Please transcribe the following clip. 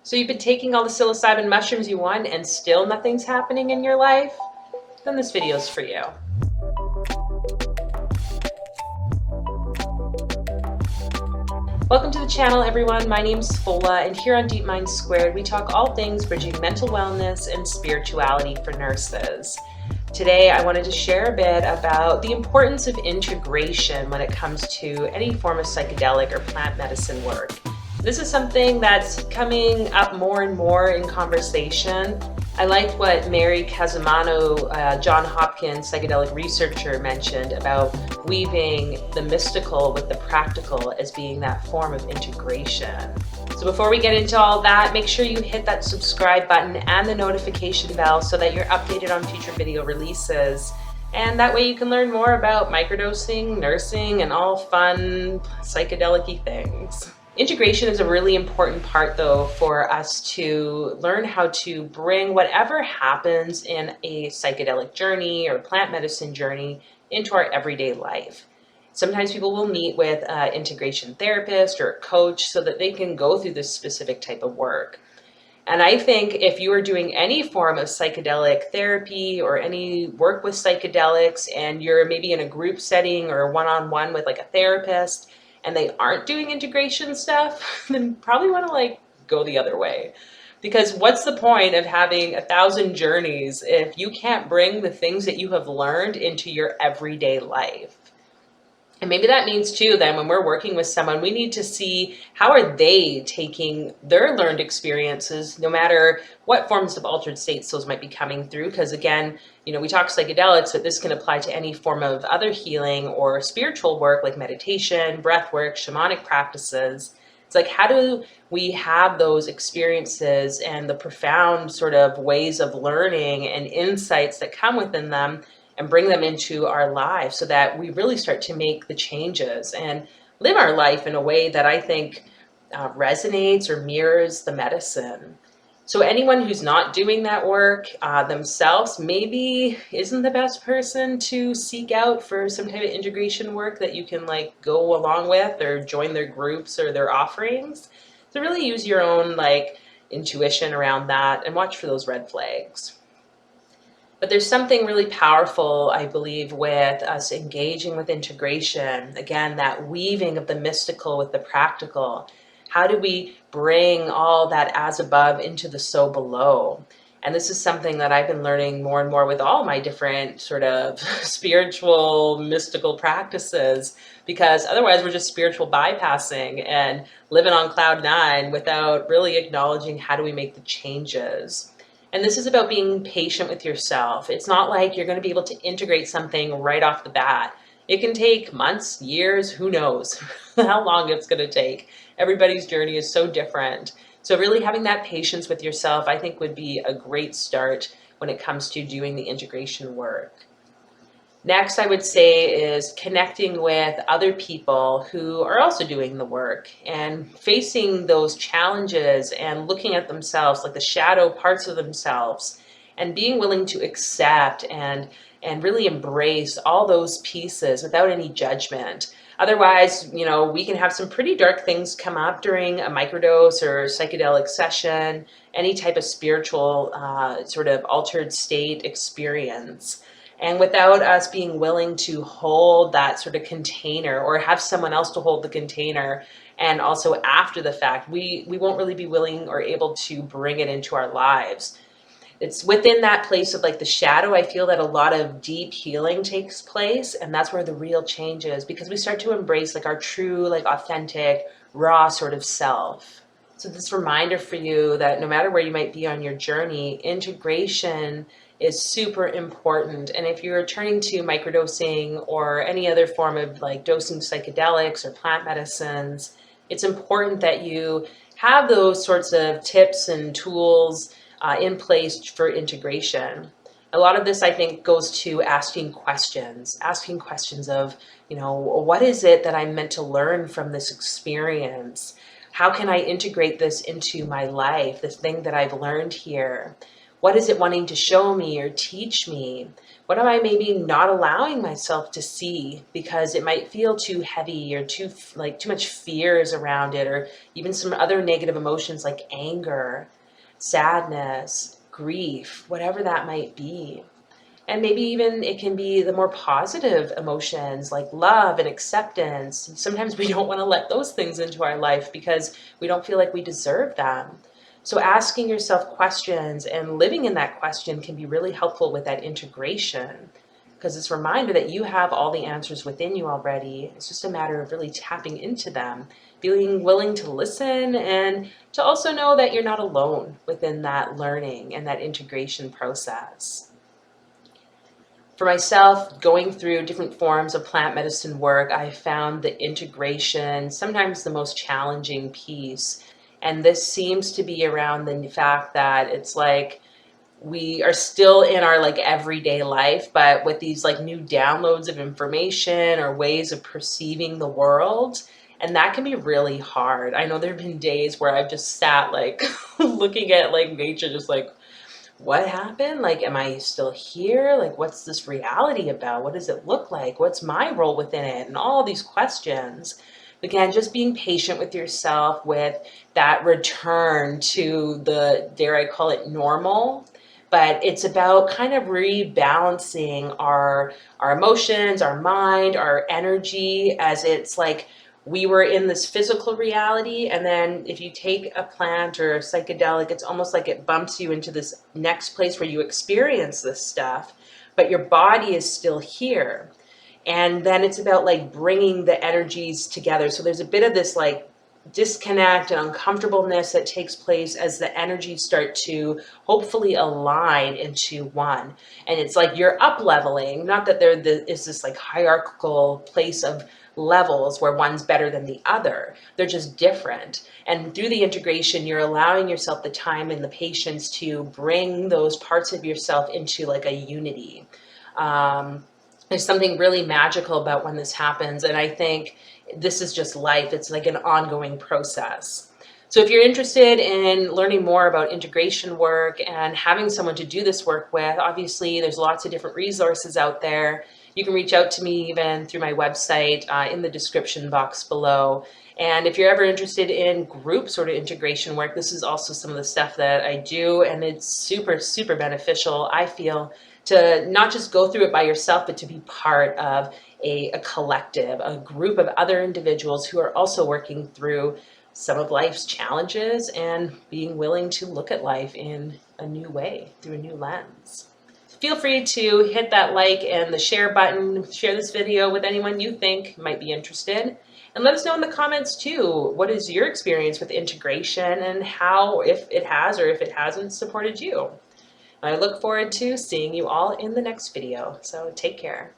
So you've been taking all the psilocybin mushrooms you want and still nothing's happening in your life? Then this video is for you. Welcome to the channel, everyone. My name is Fola, and here on Deep Mind Squared, we talk all things bridging mental wellness and spirituality for nurses. Today, I wanted to share a bit about the importance of integration when it comes to any form of psychedelic or plant medicine work. This is something that's coming up more and more in conversation. I liked what Mary Cosimano, John Hopkins psychedelic researcher, mentioned about weaving the mystical with the practical as being that form of integration. So before we get into all that, make sure you hit that subscribe button and the notification bell so that you're updated on future video releases. And that way you can learn more about microdosing, nursing, and all fun psychedelic-y things. Integration is a really important part, though, for us to learn how to bring whatever happens in a psychedelic journey or plant medicine journey into our everyday life. Sometimes people will meet with an integration therapist or a coach so that they can go through this specific type of work. And I think if you are doing any form of psychedelic therapy or any work with psychedelics and you're maybe in a group setting or one-on-one with like a therapist, and they aren't doing integration stuff, then probably want to go the other way. Because what's the point of having 1,000 journeys if you can't bring the things that you have learned into your everyday life? And maybe that means too, then when we're working with someone, we need to see how are they taking their learned experiences, no matter what forms of altered states those might be coming through. Because again, we talk psychedelics, but this can apply to any form of other healing or spiritual work like meditation, breath work, shamanic practices. It's like, how do we have those experiences and the profound sort of ways of learning and insights that come within them and bring them into our lives so that we really start to make the changes and live our life in a way that I think resonates or mirrors the medicine. So anyone who's not doing that work themselves maybe isn't the best person to seek out for some type of integration work that you can go along with or join their groups or their offerings. So really use your own intuition around that and watch for those red flags. But there's something really powerful, I believe, with us engaging with integration. Again, that weaving of the mystical with the practical. How do we bring all that as above into the so below? And this is something that I've been learning more and more with all my different sort of spiritual, mystical practices, because otherwise we're just spiritual bypassing and living on cloud nine without really acknowledging how do we make the changes. And this is about being patient with yourself. It's not like you're going to be able to integrate something right off the bat. It can take months, years, who knows how long it's going to take. Everybody's journey is so different. So really having that patience with yourself, I think, would be a great start when it comes to doing the integration work. Next, I would say, is connecting with other people who are also doing the work and facing those challenges and looking at themselves, like the shadow parts of themselves, and being willing to accept and really embrace all those pieces without any judgment. Otherwise, we can have some pretty dark things come up during a microdose or psychedelic session, any type of spiritual sort of altered state experience. And without us being willing to hold that sort of container or have someone else to hold the container, and also after the fact, we won't really be willing or able to bring it into our lives. It's within that place of the shadow, I feel that a lot of deep healing takes place, and that's where the real change is, because we start to embrace our true, authentic, raw sort of self. So this reminder for you that no matter where you might be on your journey, integration is super important. And if you're turning to microdosing or any other form of dosing psychedelics or plant medicines, it's important that you have those sorts of tips and tools in place for integration. A lot of this, I think, goes to asking questions of, what is it that I'm meant to learn from this experience? How can I integrate this into my life, this thing that I've learned here? What is it wanting to show me or teach me? What am I maybe not allowing myself to see because it might feel too heavy or too much fears around it, or even some other negative emotions like anger, sadness, grief, whatever that might be. And maybe even it can be the more positive emotions like love and acceptance. Sometimes we don't want to let those things into our life because we don't feel like we deserve them. So asking yourself questions and living in that question can be really helpful with that integration, because it's a reminder that you have all the answers within you already. It's just a matter of really tapping into them, being willing to listen, and to also know that you're not alone within that learning and that integration process. For myself, going through different forms of plant medicine work, I found the integration sometimes the most challenging piece. And this seems to be around the fact that it's like we are still in our everyday life, but with these new downloads of information or ways of perceiving the world. And that can be really hard. I know there have been days where I've just sat looking at nature, just what happened? Am I still here? What's this reality about? What does it look like? What's my role within it? And all these questions. Again, just being patient with yourself with that return to the, dare I call it, normal. But it's about kind of rebalancing our emotions, our mind, our energy, as it's we were in this physical reality, and then if you take a plant or a psychedelic, it's almost like it bumps you into this next place where you experience this stuff, but your body is still here. And then it's about bringing the energies together. So there's a bit of this disconnect and uncomfortableness that takes place as the energies start to hopefully align into one. And it's you're up leveling, not that there is this hierarchical place of levels where one's better than the other. They're just different. And through the integration, you're allowing yourself the time and the patience to bring those parts of yourself into a unity. There's something really magical about when this happens. And I think this is just life. It's an ongoing process. So if you're interested in learning more about integration work and having someone to do this work with, obviously there's lots of different resources out there. You can reach out to me even through my website in the description box below. And if you're ever interested in group sort of integration work, this is also some of the stuff that I do. And it's super, super beneficial, I feel, to not just go through it by yourself, but to be part of a collective, a group of other individuals who are also working through some of life's challenges and being willing to look at life in a new way, through a new lens. Feel free to hit that like and the share button, share this video with anyone you think might be interested. And let us know in the comments too, what is your experience with integration and how, if it has or if it hasn't supported you. I look forward to seeing you all in the next video, so take care.